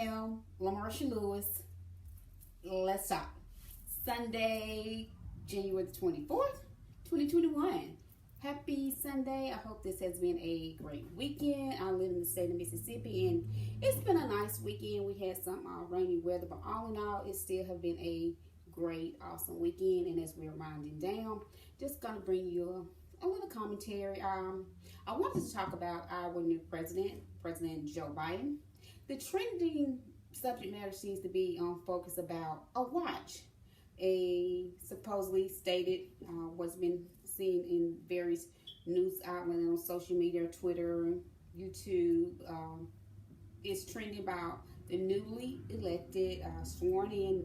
am LaMarsha Lewis. Let's talk. Sunday, January the 24th, 2021. Happy Sunday. I hope this has been a great weekend. I live in the state of Mississippi and it's been a nice weekend. We had some rainy weather, but all in all, it still have been a great, awesome weekend. And as we're winding down, just going to bring you a little commentary. I wanted to talk about our new President Joe Biden. The trending subject matter seems to be on focus about a watch. A supposedly stated, what's been seen in various news outlets on social media, Twitter, YouTube, is trending about the newly elected, sworn in,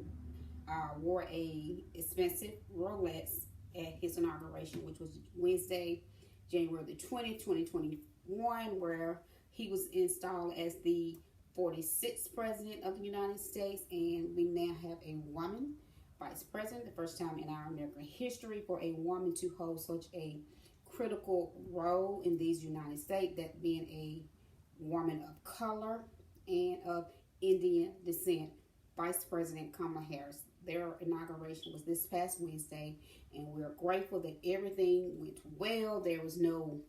wore a expensive Rolex at his inauguration, which was Wednesday, January the 20th, 2021, where he was installed as the 46th president of the United States, and we now have a woman vice president, the first time in our American history for a woman to hold such a critical role in these United States, that being a woman of color and of Indian descent. Vice President Kamala Harris. Their inauguration was this past Wednesday, and we're grateful that everything went well. There was no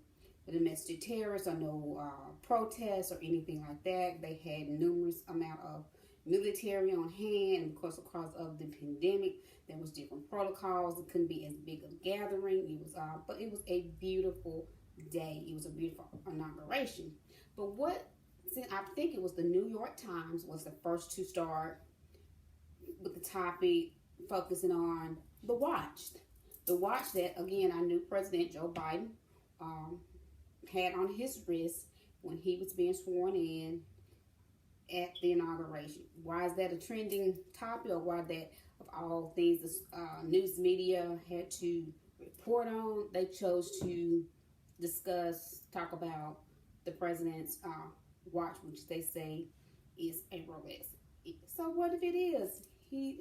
domestic terrorists or no protests or anything like that. They had numerous amount of military on hand, and of course, because of the pandemic, there was different protocols. It couldn't be as big a gathering. It was, but it was a beautiful day. It was a beautiful inauguration. But I think it was the New York Times was the first to start with the topic focusing on the watch. The watch that, again, our new President Joe Biden had on his wrist when he was being sworn in at the inauguration. Why is that a trending topic, or why that of all things the news media had to report on? They chose to talk about the president's watch, which they say is a Rolex. So what if it is? The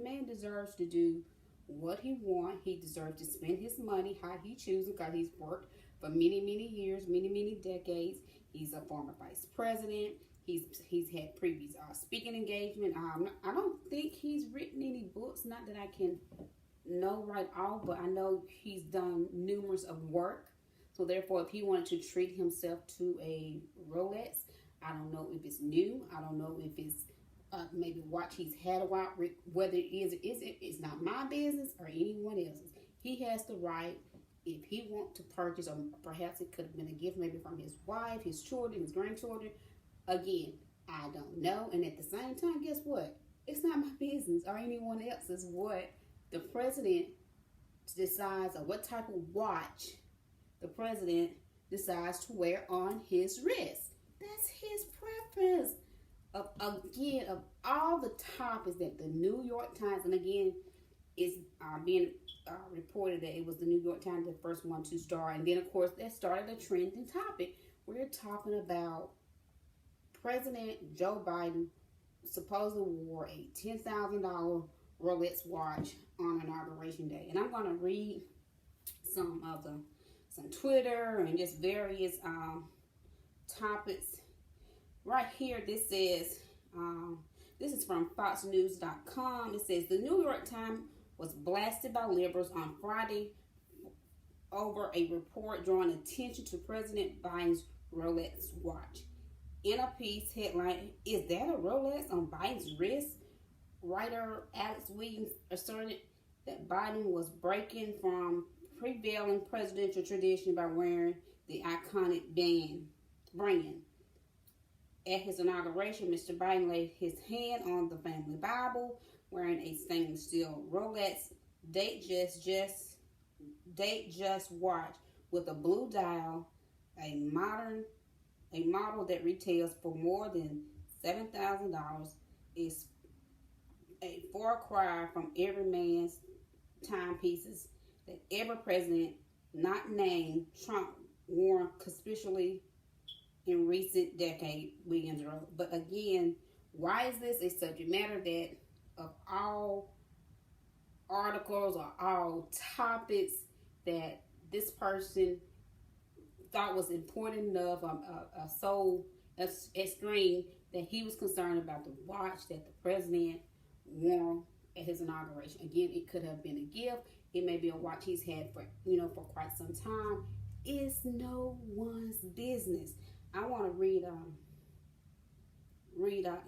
man deserves to do what he wants. He deserves to spend his money how he chooses, because he's worked for many, many years, many, many decades. He's a former vice president. He's had previous speaking engagement. I don't think he's written any books, not that I can know right off, but I know he's done numerous of work. So therefore, if he wanted to treat himself to a Rolex, I don't know if it's new. I don't know if it's maybe watch he's had a while. Whether it is or isn't, it's not my business or anyone else's. He has the right, if he wants to purchase, or perhaps it could have been a gift maybe from his wife, his children, his grandchildren. Again, I don't know. And at the same time, guess what? It's not my business or anyone else's what the president decides, or what type of watch the president decides to wear on his wrist. That's his preference. Of all the topics that the New York Times, and again, it's being reported that it was the New York Times the first one to start, and then of course that started a trending topic. We're talking about President Joe Biden supposedly wore a $10,000 Rolex watch on inauguration day, and I'm going to read some Twitter and just various topics. Right here, this says, this is from FoxNews.com. It says, the New York Times was blasted by liberals on Friday over a report drawing attention to President Biden's Rolex watch. In a piece headline, is that a Rolex on Biden's wrist? Writer Alex Williams asserted that Biden was breaking from prevailing presidential tradition by wearing the iconic brand. At his inauguration, Mr. Biden laid his hand on the family Bible, wearing a stainless steel Rolex date just watch with a blue dial, a model that retails for more than $7,000, is a far cry from every man's timepieces that every president not named Trump wore conspicuously in recent decade, Williams wrote. But again, why is this a subject matter that of all articles or all topics that this person thought was important enough, so extreme that he was concerned about the watch that the president wore at his inauguration. Again, it could have been a gift. It may be a watch he's had for for quite some time. It's no one's business. I want to read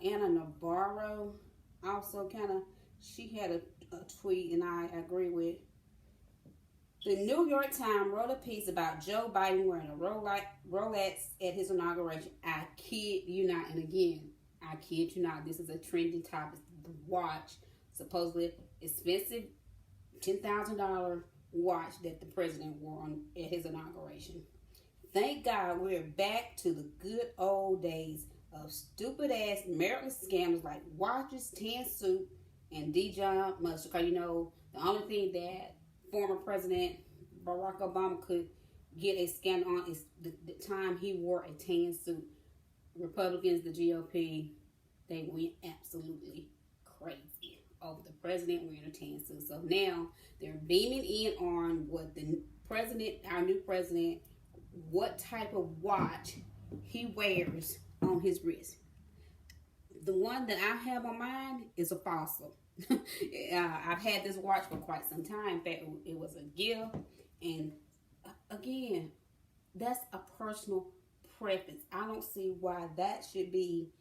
Anna Navarro. Also, she had a tweet, and I agree with. The New York Times wrote a piece about Joe Biden wearing a Rolex at his inauguration. I kid you not. And again, I kid you not. This is a trending topic. The watch, supposedly expensive $10,000 watch that the president wore at his inauguration. Thank God we're back to the good old days of stupid ass marital scandals like watches, tan suit, and Dijon mustard. Because the only thing that former President Barack Obama could get a scandal on is the time he wore a tan suit. Republicans, the GOP, they went absolutely crazy over the president wearing a tan suit. So now they're beaming in on what the president, our new president, what type of watch he wears on his wrist. The one that I have on mine is a fossil. I've had this watch for quite some time. In fact, it was a gift. And again, that's a personal preference. I don't see why that should be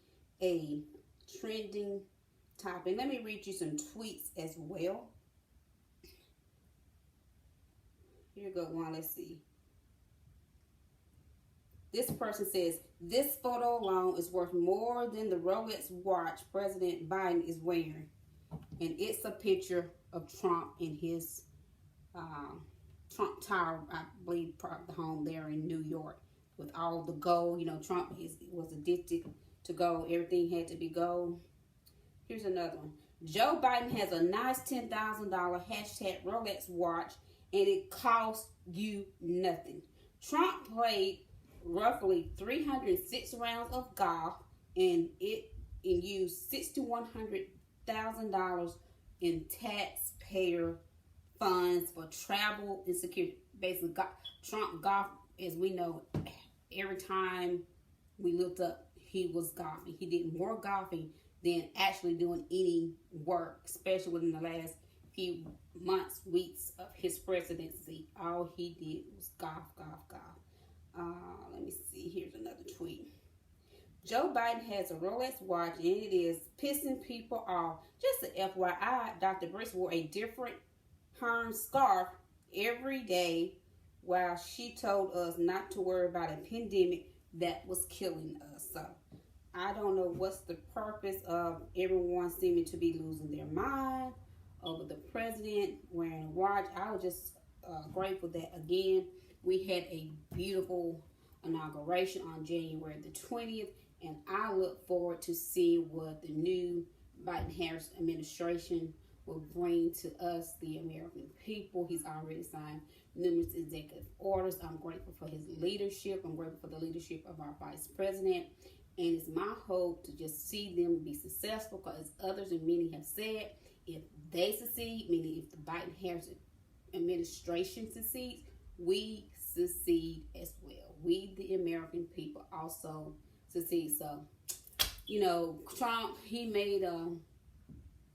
a trending topic. Let me read you some tweets as well. Here you go, one. Let's see. This person says, this photo alone is worth more than the Rolex watch President Biden is wearing. And it's a picture of Trump in his Trump Tower, I believe, the home there in New York, with all the gold. Trump was addicted to gold. Everything had to be gold. Here's another one. Joe Biden has a nice $10,000 hashtag Rolex watch, and it costs you nothing. Trump played roughly 306 rounds of golf, and used $6,100,000 in taxpayer funds for travel and security. Basically, Trump golf, as we know, every time we looked up, he was golfing. He did more golfing than actually doing any work, especially within the last few months, weeks of his presidency. All he did was golf. Let me see. Here's another tweet. Joe Biden has a Rolex watch, and it is pissing people off. Just an FYI, Dr. Briss wore a different Herm scarf every day while she told us not to worry about a pandemic that was killing us. So I don't know what's the purpose of everyone seeming to be losing their mind over the president wearing a watch. I was just grateful that, again, we had a beautiful inauguration on January the 20th, and I look forward to seeing what the new Biden-Harris administration will bring to us, the American people. He's already signed numerous executive orders. I'm grateful for his leadership. I'm grateful for the leadership of our vice president. And it's my hope to just see them be successful, because others and many have said, if they succeed, meaning if the Biden-Harris administration succeeds, we succeed as well. We, the American people, also succeed. So, Trump, he made a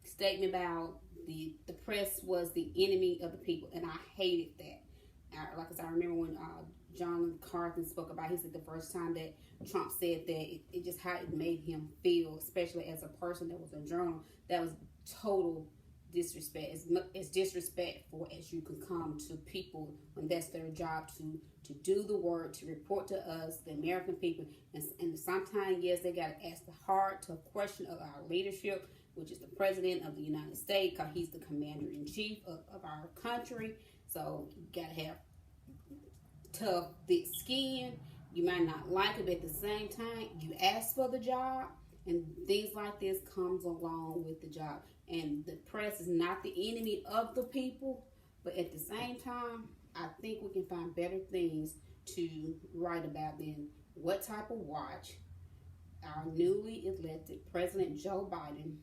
statement about the press was the enemy of the people, and I hated that. Like I said, I remember when John Carthen spoke about, he said the first time that Trump said that, it just how it made him feel, especially as a person that was a journalist. That was total disrespect, as disrespectful as you can come to people when that's their job to do the work, to report to us, the American people. And sometimes, yes, they got to ask the hard, tough question of our leadership, which is the president of the United States, because he's the commander-in-chief of our country. So you got to have tough, thick skin. You might not like it, but at the same time, you ask for the job, and things like this comes along with the job. And the press is not the enemy of the people, but at the same time, I think we can find better things to write about than what type of watch our newly elected President Joe Biden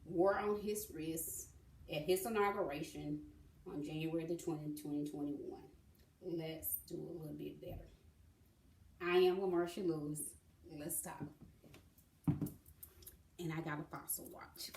wore on his wrist at his inauguration on January the 20th, 2021. Let's do a little bit better. I am LaMarsha Lewis. Let's talk. I got a fossil watch.